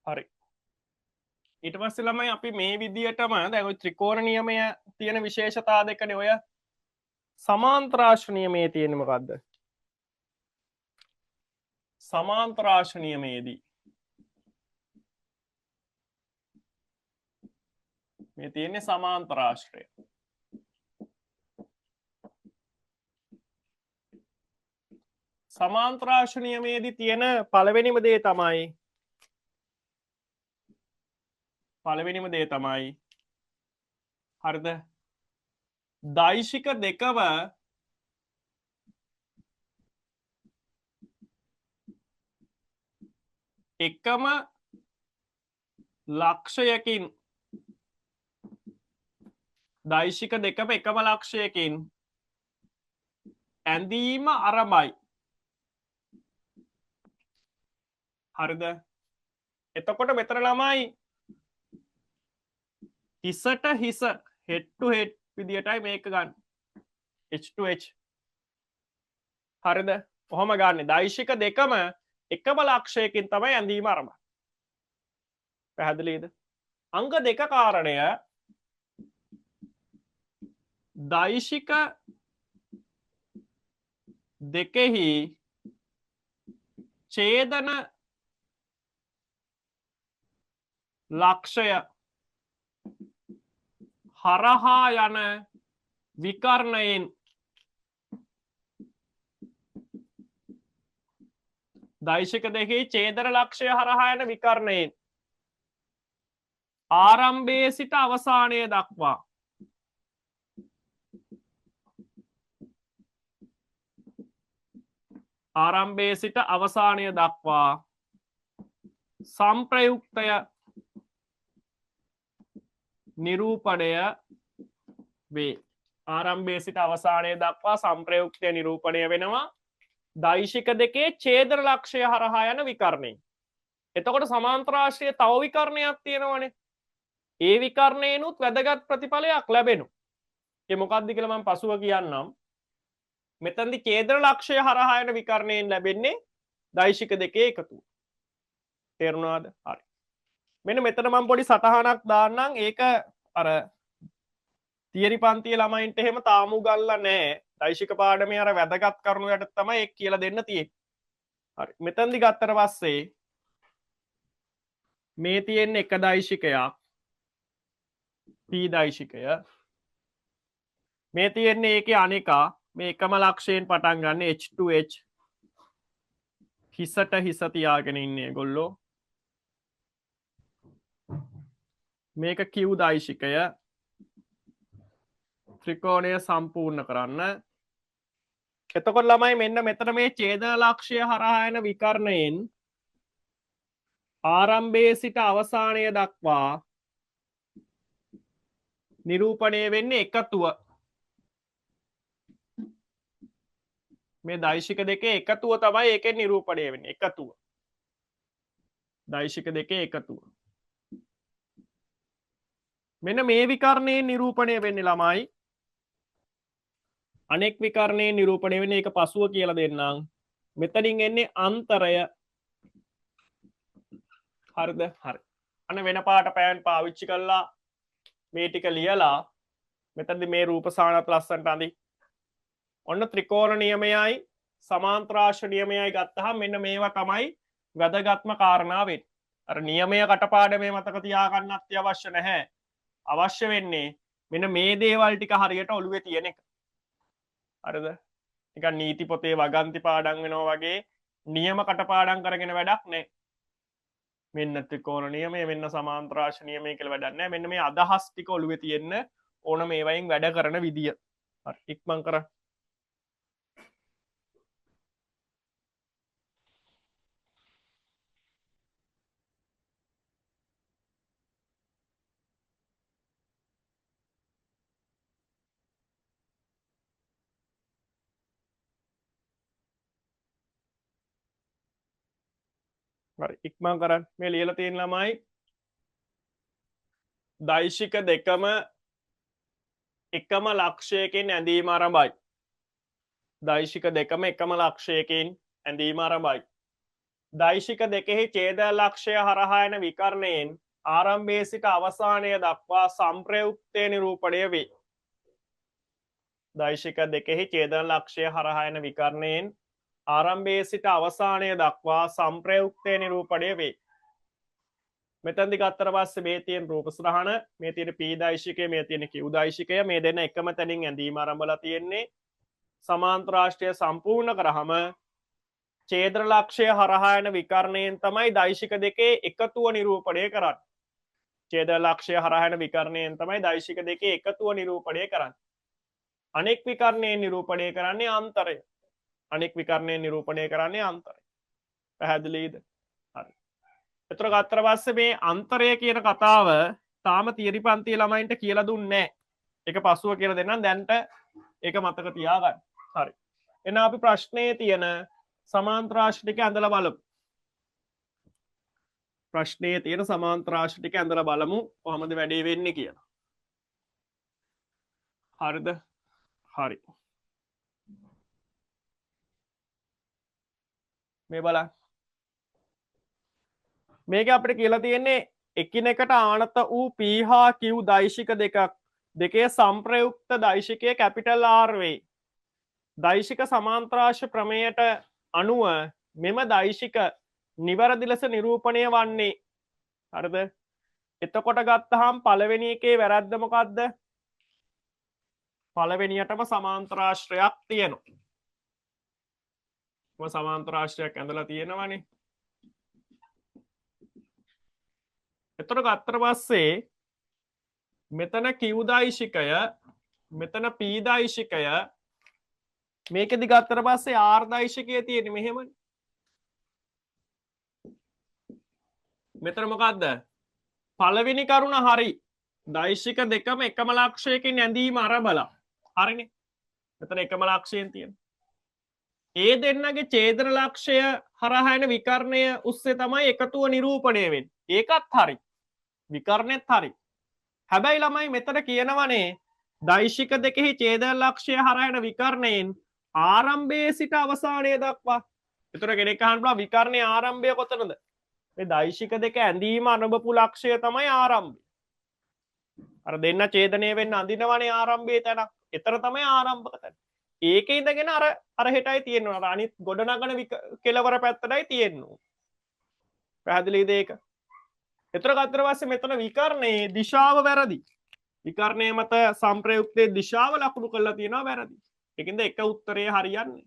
හරි. ඊට පස්සේ ළමයි අපි මේ විදියටම දැන් ওই ත්‍රිකෝණ නියමය තියෙන විශේෂතා දෙකනේ ඔය සමාන්තරාශ්‍ර නියමයේ තියෙන්නේ මොකද්ද? සමාන්තරාශ්‍ර නියමයේදී මේ තියෙන්නේ සමාන්තරාශ්‍රය. සමාන්තරාශ්‍ර නියමයේදී තියෙන පළවෙනිම දේ තමයි හරිද? දෛශික දෙකව එකම ලක්ෂයකින් දෛශික දෙකම එකම ලක්ෂයකින් ඇඳීම ආරම්භයි. හරිද? එතකොට මෙතන ළමයි හිසට හිස head to head විදියටයි මේක ගන්න. h to h. හරිද? කොහොම ගන්නෙ? දෛශික දෙකම එකම ලක්ෂයකින් තමයි ඇඳීම ආරම්භ. පැහැදිලිද? අංක දෙක කාරණය දෛශික දෙකෙහි ඡේදන ලක්ෂය හරහා යන විකර්ණයෙන් දෛශික දෙකෙහි ඡේදන ලක්ෂය හරහා යන විකර්ණයෙන් ආරම්භයේ සිට අවසානය දක්වා ආරම්භයේ සිට අවසානය දක්වා සංප්‍රයුක්තය නිරූපණය වේ. ආරම්භයේ සිට අවසානය දක්වා සංප්‍රයුක්තය නිරූපණය වෙනවා දෛශික දෙකේ ඡේදන ලක්ෂය හරහා යන විකර්ණයෙන්. එතකොට සමාන්තරාශ්‍රයේ තව විකර්ණයක් තියෙනවනේ. ඒ විකර්ණයෙන්ුත් වැදගත් ප්‍රතිඵලයක් ලැබෙනවා. ඒ මොකක්ද කියලා මම පසුව කියන්නම්. මෙතනදි ඡේදන ලක්ෂය හරහා යන විකර්ණයෙන් ලැබෙන්නේ දෛශික දෙකේ එකතුව. තේරුණාද? හරි. මෙන්න මෙතන මම පොඩි සටහනක් දාන්නම්. ඒක අර තියරි පන්තියේ ළමයින්ට එහෙම තාම උගන්ලා නැහැ. දෛශික පාඩමේ අර වැදගත් කරුණු යට තමයි ඒක කියලා දෙන්න තියෙන්නේ. හරි. මෙතනදි ගත්තට පස්සේ මේ තියෙන එක දෛශිකයක් p දෛශිකය. මේ තියෙන්නේ ඒකේ අනිකා මේ එකම ලක්ෂයෙන් පටන් ගන්න h to h හිසට හිස තියාගෙන ඉන්නේ ඒගොල්ලෝ. මේක q දෛශිකය. ත්‍රිකෝණය සම්පූර්ණ කරන්න. එතකොට ළමයි මෙන්න මෙතන මේ ඡේදන ලක්ෂය හරහා යන විකර්ණයෙන් ආරම්භයේ සිට අවසානය දක්වා නිරූපණය වෙන්නේ එකතුව. මේ දෛශික දෙකේ එකතුව තමයි ඒකෙන් නිරූපණය වෙන්නේ. එකතුව. දෛශික දෙකේ එකතුව. මෙන්න මේ විකර්ණයෙන් නිරූපණය වෙන්නේ ළමයි. අනෙක් විකර්ණයෙන් නිරූපණය වෙන්නේ ඒක පසුව කියලා දෙන්නම්. මෙතනින් එන්නේ අන්තරය. හරිද? හරි. අන්න වෙන පාට පෑන් පාවිච්චි කළා මේ ටික ලියලා මෙතනදී මේ රූප සානත් ලස්සනට අඳි. ඔන්න ත්‍රිකෝණ නියමයයි සමාන්තරාශ්‍ර නියමයයි ගත්තහම මෙන්න මේවා තමයි වැදගත්ම කාරණා වෙන්නේ. අර නියමය කටපාඩමේ මතක තියාගන්න අත්‍යවශ්‍ය නැහැ. අවශ්‍ය වෙන්නේ මෙන්න මේ දේවල් ටික හරියට ඔළුවේ තියෙන එක. හරිද? නිකන් නීති පොතේ වගන්ති පාඩම් වෙනවා වගේ නියම කටපාඩම් කරගෙන වැඩක් නැහැ. මෙන්න ත්‍රිකෝණ නියමය මෙන්න සමාන්තරාශ්‍ර නියමය කියලා වැඩක් නැහැ. මෙන්න මේ අදහස් ටික ඔළුවේ තියෙන්න ඕන මේවයින් වැඩ කරන විදිය. හරි ඉක්මන් කරන්න. හරි ඉක්මන් කරන්න. මේ ලියලා තියෙන ළමයි දෛශික දෙකම එකම ලක්ෂයකින් ඇඳීම ආරම්භයි. දෛශික දෙකම එකම ලක්ෂයකින් ඇඳීම ආරම්භයි. දෛශික දෙකෙහි ඡේද ලක්ෂය හරහා යන විකර්ණයෙන් ආරම්භයේ සිට අවසානය දක්වා සංප්‍රයුක්තය නිරූපණය වේ. දෛශික දෙකෙහි ඡේද ලක්ෂය හරහා යන විකර්ණයෙන් ආරම්භයේ සිට අවසානය දක්වා සංප්‍රයුක්තය නිරූපණය වේ. මෙතනදි ගත්තට පස්සේ මේ තියෙන රූප සරහන, මේ තියෙන p දෛශිකය, මේ තියෙන q දෛශිකය, මේ දෙන්න එකම තැනින් ඇඳීම ආරම්භලා තියෙන්නේ. සමාන්තරාශ්‍රය සම්පූර්ණ කරාම ඡේද ලක්ෂය හරහා යන විකර්ණයෙන් තමයි දෛශික දෙකේ එකතුව නිරූපණය කරන්නේ. ඡේද ලක්ෂය හරහා යන විකර්ණයෙන් තමයි දෛශික දෙකේ එකතුව නිරූපණය කරන්නේ. අනෙක් විකර්ණයෙන් නිරූපණය කරන්නේ අන්තරය. අනෙක් විකර්ණයෙන් නිරූපණය කරන්නේ අන්තරය. පැහැදිලිද? හරි. එතකොට ගත්තට පස්සේ මේ අන්තරය කියන කතාව තාම තියරි පන්තියේ ළමයින්ට කියලා දුන්නේ නැහැ. ඒක පස්සුව කියලා දෙන්නම්. දැන්ට ඒක මතක තියාගන්න. හරි. එහෙනම් අපි ප්‍රශ්නේ තියෙන සමාන්තරාශ්‍ර ටික ඇඳලා බලමු. ප්‍රශ්නේ තියෙන සමාන්තරාශ්‍ර ටික ඇඳලා බලමු කොහොමද වැඩේ වෙන්නේ කියලා. හරිද? හරි. මේ බලන්න. මේක අපිට කියලා තියෙන්නේ එකිනෙකට ආනත වූ p හා q දෛශික දෙකේ සංප්‍රයුක්ත දෛශිකයේ කැපිටල් R වේ. දෛශික සමාන්තරාශ්‍ර ප්‍රමේයට අනුව මෙම දෛශික නිවැරදි ලෙස නිරූපණය වන්නේ. හරිද? එතකොට ගත්තහම පළවෙනි එකේ වැරද්ද මොකද්ද? පළවෙනියටම සමාන්තරාශ්‍රයක් තියෙනවා. සමාන්තරාශ්‍රයක් ඇඳලා තියෙනවනේ. එතකොට ගත්තට පස්සේ මෙතන q දෛශිකය, මෙතන p දෛශිකය, මේකෙදි ගත්තට පස්සේ r දෛශිකය තියෙන්නේ මෙහෙමනේ. මෙතන මොකද්ද? පළවෙනි කරුණ හරි. දෛශික දෙකම එකම ලක්ෂයකින් ඇඳීම ආරම්භලා. හරිනේ. මෙතන එකම ලක්ෂයෙන් තියෙනවා. ඒ දෙන්නගේ ඡේදන ලක්ෂය හරහා යන විකර්ණය උස්සේ තමයි එකතුව නිරූපණය වෙන්නේ. ඒකත් හරි. විකර්ණෙත් හරි. හැබැයි ළමයි මෙතන කියනවනේ දෛශික දෙකෙහි ඡේදන ලක්ෂය හරහා යන විකර්ණයෙන් ආරම්භයේ සිට අවසානය දක්වා. ඒතර කෙනෙක් අහනවා විකර්ණයේ ආරම්භය කොතනද? මේ දෛශික දෙක ඇඳීම අනුබපු ලක්ෂය තමයි ආරම්භය. අර දෙන්න ඡේදනය වෙන්න අඳිනවනේ ආරම්භයේ තැන. එතන තමයි ආරම්භක තැන. ඒකේ ඉඳගෙන අර හෙටයි තියෙනවා. අර අනිත් ගොඩනගන කෙලවර පැත්තටයි තියෙන්නේ. පැහැදිලිද ඒක? එතන ගත්තට පස්සේ මෙතන විකර්ණයේ දිශාව වැරදි. විකර්ණයේ මත සංප්‍රයුක්තයේ දිශාව ලකුණු කරලා තියෙනවා වැරදි. ඒකින්ද එක උත්තරේ හරියන්නේ.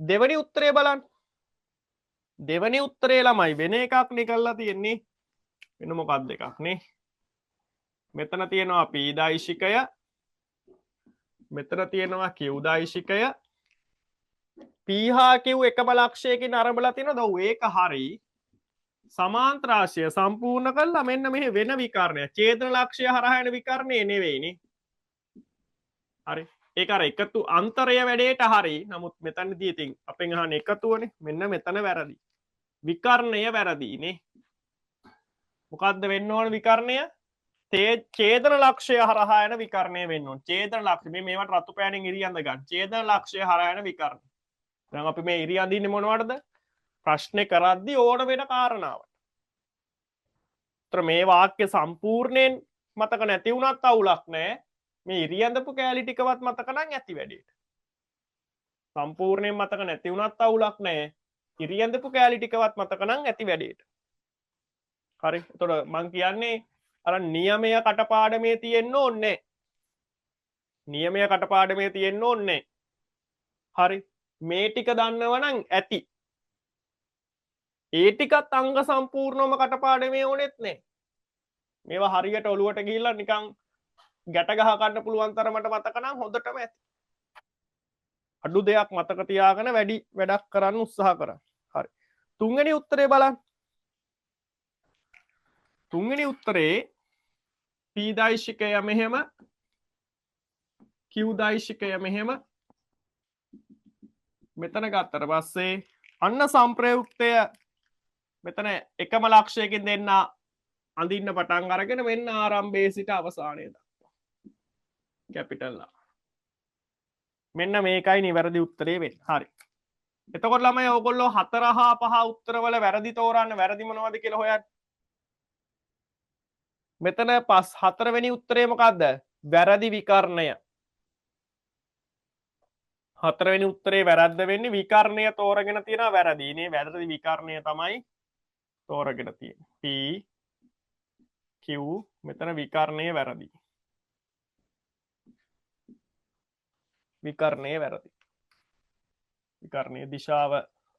දෙවෙනි උත්තරේ බලන්න. දෙවෙනි උත්තරේ ළමයි වෙන එකක් නේ කරලා තියෙන්නේ. වෙන මොකක්ද එකක් නේ? මෙතන තියෙනවා p දෛශිකය, මෙතන තියෙනවා q දෛශිකය. p හා q එකම ලක්ෂයකින් ආරම්භලා තියෙනවා. ඔව් ඒක හරි. සමාන්තරාශ්‍රය සම්පූර්ණ කළා මෙන්න මෙහි වෙන විකර්ණය. ඡේදන ලක්ෂය හරහා යන විකර්ණය නෙවෙයිනේ. හරි. ඒක අර එකතු අන්තරය වැඩේට හරි. නමුත් මෙතනදී ඉතින් අපෙන් අහන්නේ එකතුවනේ. මෙන්න මෙතන වැරදි. විකර්ණය වැරදිනේ. මොකද්ද වෙන්න ඕන විකර්ණය? ඡේදන ලක්ෂය හරහා යන විකර්ණය වෙන්න ඕන. ඡේදන ලක්ෂය මේවට රතු පෑනෙන් ඉරියඳ ගන්න. ඡේදන ලක්ෂය හරහා යන විකර්ණය. දැන් අපි මේ ඉරියඳින්නේ මොනවටද? ප්‍රශ්නේ කරද්දී ඕන වෙන කාරණාවට. ඒතර මේ වාක්‍ය සම්පූර්ණයෙන් මතක නැති වුණත් අවුලක් නැහැ. මේ ඉරියඳපු කැලි ටිකවත් මතක නම් ඇති වැඩේට. සම්පූර්ණයෙන් මතක නැති වුණත් අවුලක් නැහැ. ඉරියඳපු කැලි ටිකවත් මතක නම් ඇති වැඩේට. හරි. ඒතර මම කියන්නේ අර නියමය කටපාඩමේ තියෙන්න ඕනේ. නියමය කටපාඩමේ තියෙන්න ඕනේ. හරි. මේ ටික දන්නවනම් ඇති. ඒ ටිකත් අංග සම්පූර්ණවම කටපාඩමේ ඕනෙත් නෑ. මේවා හරියට ඔලුවට ගිහිල්ලා නිකන් ගැට ගහ ගන්න පුළුවන් තරමට මතක නම් හොඳටම ඇති. අඩු දෙයක් මතක තියාගෙන වැඩක් කරන්න උත්සාහ කරන්න. හරි. තුන්වෙනි උත්තරේ බලන්න. තුන්වෙනි උත්තරේ p දෛශිකය මෙහෙම, q දෛශිකය මෙහෙම. මෙතන ගත්තට පස්සේ අන්න සංප්‍රයුක්තය මෙතන එකම ලක්ෂයකින් දෙන්න අඳින්න පටන් අරගෙන මෙන්න ආරම්භයේ සිට අවසානය දක්වා. Capital R. මෙන්න මේකයි නිවැරදි උත්තරේ වෙන්නේ. හරි. එතකොට ළමයි ඕගොල්ලෝ 4 හා 5 උත්තරවල වැරදි තෝරන්න. වැරදි මොනවද කියලා හොයන්න. මෙතන 4 වෙනි උත්තරේ මොකද්ද? වැරදි විකර්ණය. 4 වෙනි උත්තරේ වැරද්ද වෙන්නේ විකර්ණය තෝරගෙන තියෙනවා වැරදි. නේ වැරදි විකර්ණය තමයි තෝරගෙන තියෙන්නේ. P Q මෙතන විකර්ණය වැරදි. විකර්ණය වැරදි. විකර්ණයේ දිශාව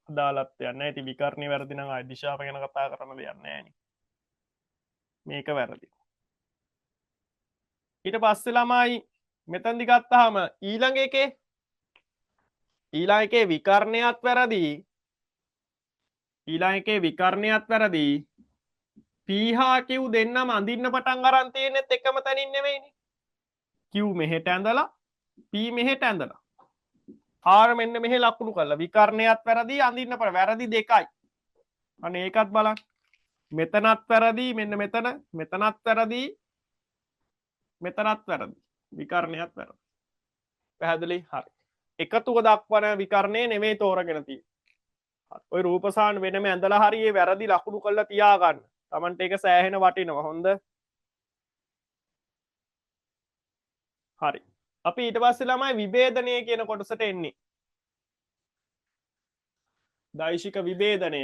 අදාළත්වයක් නැහැ. ඉතින් විකර්ණය වැරදි නම් ආයි දිශාව ගැන කතා කරන්න දෙයක් නැහැ නේ. මේක වැරදි. ඊට පස්සේ ළමයි මෙතනදි ගත්තාම ඊළඟ එකේ විකර්ණයත් වැරදි. ඊළඟ එකේ විකර්ණයත් වැරදි. P හා Q දෙන්නම අඳින්න පටන් අරන් තියෙනෙත් එකම තැනින් නෙවෙයිනේ. Q මෙහෙට ඇඳලා P මෙහෙට ඇඳලා R මෙන්න මෙහෙ ලකුණු කරලා විකර්ණයත් වැරදි අඳින්න වැරදි දෙකයි. අනේ ඒකත් බලන්න. මෙතනත් වැරදි මෙන්න මෙතනත් වැරදි මෙතනත් වැරදි විකර්ණයත් වැරදි. පැහැදිලි? හරි. එකතුව දක්වන විකර්ණය නෙමෙයි තෝරගෙන තියෙන්නේ. ඔය රූපසාන වෙනම ඇඳලා හරි ඒ වැරදි ලකුණු කරලා තියාගන්න. Tamanට ඒක සෑහෙන වටිනවා. හොඳ. හරි. අපි ඊට පස්සේ ළමයි විභේදනය කියන කොටසට එන්නේ. දෛශික විභේදනය.